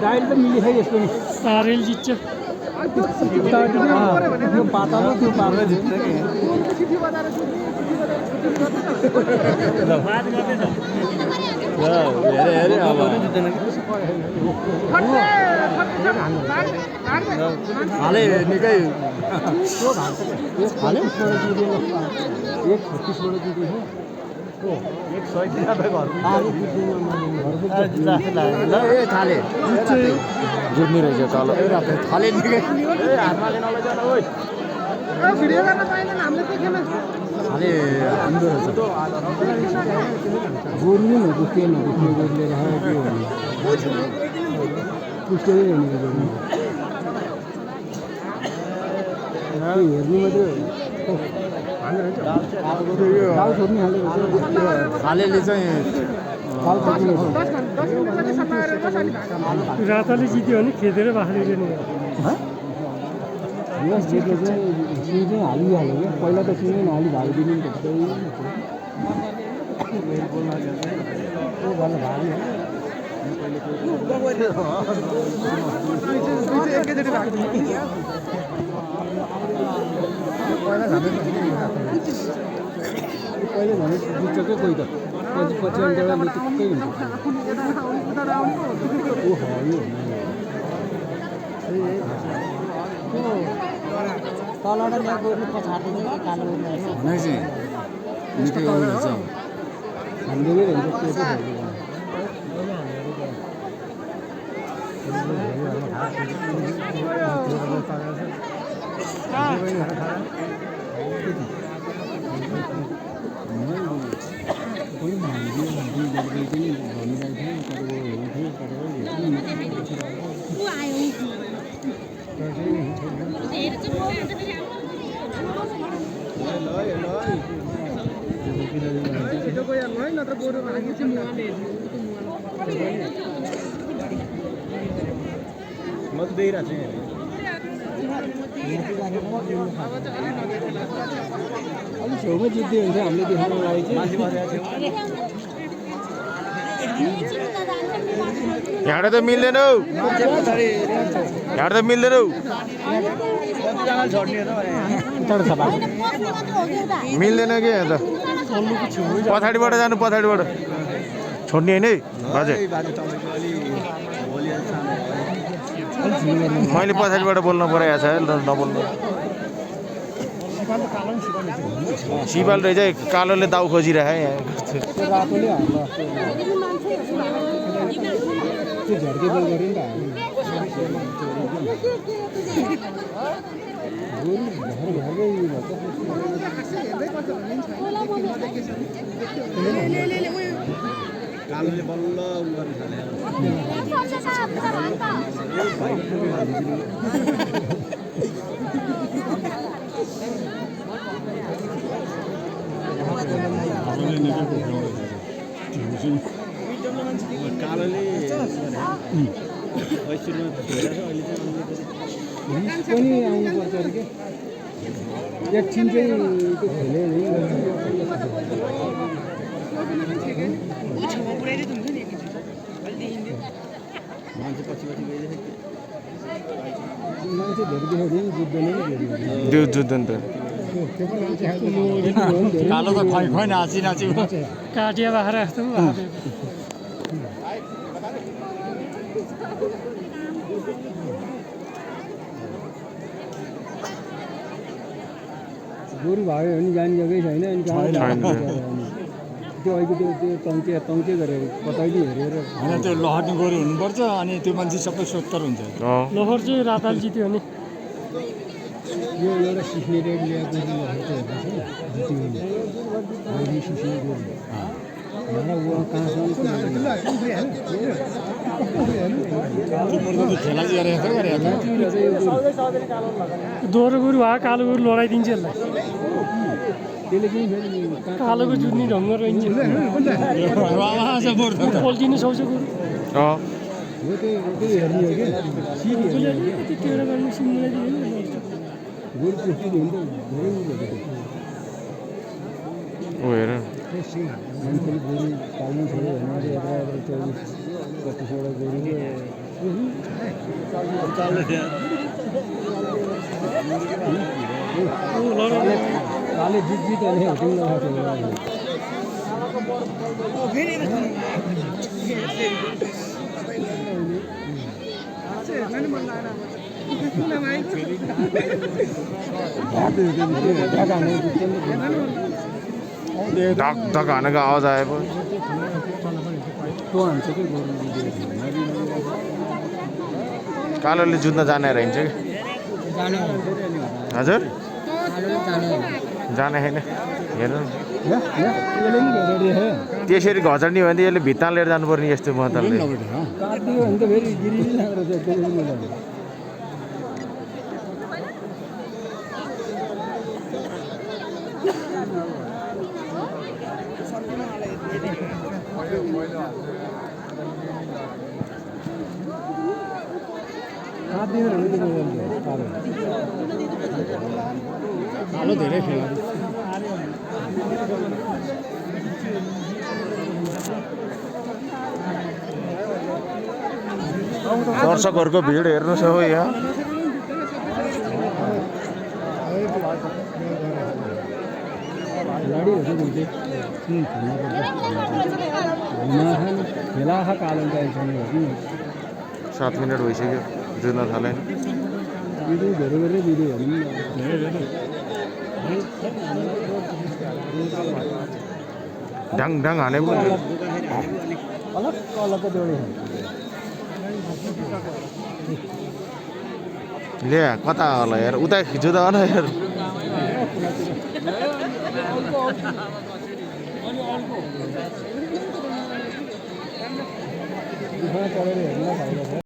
dial त मिलिसक्यो यसको नि तारेल जित्छ त्यो पातलो त्यो पातलो जित्छ नि हेरे अब हालै निकै हालै 36 बाट जितेको एक 100 घर थाले जुट्ने रहेछ तल थाले निकै हातमा लिन लैजान ओइ भिडियो गर्न पाइदैन हामीले देखेन थाले आउँदो रहेछ गोरु नै नपुस्टे गोरुले राखेको के हो पुस्टेरै हेर्ने गोरु हेर्नु मात्रै थालेले चाहिँ राताले जित्यो भने खेदेर बाख्रियो नि यस जित्यो चाहिँ सिङ चाहिँ हालिहाल्यो क्या पहिला त सिङै नहाली भागिदिनु नि त पहिले भने जित्छ क्या कोही त पछि अन्त लुटुक्कै हुन्छ तलबाट ल्याएको पछाडि कालो चाहिँ निकै हुन्छ हामीले हुन्छ त्यो चाहिँ म त दिइरहेको छु अलिक छेउमा जित्दै हुन्छ हामीले देखाउनु लागि यहाँ त मिल्दैन हौ यहाँ त मिल्दैन हौ मिल्दैन कि यहाँ त पछाडिबाट जानु पछाडिबाट छोड्ने होइन है हजुर मैले पछाडिबाट बोल्न परेको छ नबोल्नु सिपाल रहेछ कालोले दाउ खोजिरहे यहाँ कालोले बल्ल कालोले पनि आउनुपर्छ अरे क्या एकछिन चाहिँ त्यो खेल्यो मान्छे पछि पछि मान्छे धेरै देखाउँदैन जुत्दैन त कालो त खै खै नाची नाची काटिया बाख्रा जस्तो गोरु भयो भने जाने जग्गै छैन त्यो अहिले त्यो तङ्चे गरेर पताइली हेरेर होइन त्यो लहर्ने गोरु हुनुपर्छ अनि त्यो मान्छे सबै सोत्तर हुन्छ लोहर चाहिँ राताल जित्यो भने यो एउटा सिस्ने रेड ल्याएको सिस्ने गोरु दोहोरो गोरु भए कालो गोरु लडाइदिन्छ यसलाई कालोको जुत्ने ढङ्ग रहन्छ पोल्टिनु सक्छ गोरु हेर मान्छेले गोरु पाल्नु छोड्यो भने काले जित नहीं होती धक धक हानेको आवाज आएको कालोले जुत्न जाने रहन्छ कि हजुर जाने छैन हेर्नु त्यसरी घचड्ने हो भने त यसले भित्ता लिएर जानुपर्ने यस्तो मतलबले कालो धेरै खेला दर्शकहरूको भिड हेर्नुहोस् हो यहाँ खेला कालो 7 मिनट भइसक्यो जुत्न थाले ढाङ ढाङ हाने ले कता होला यार उता खिच्यो त होला यार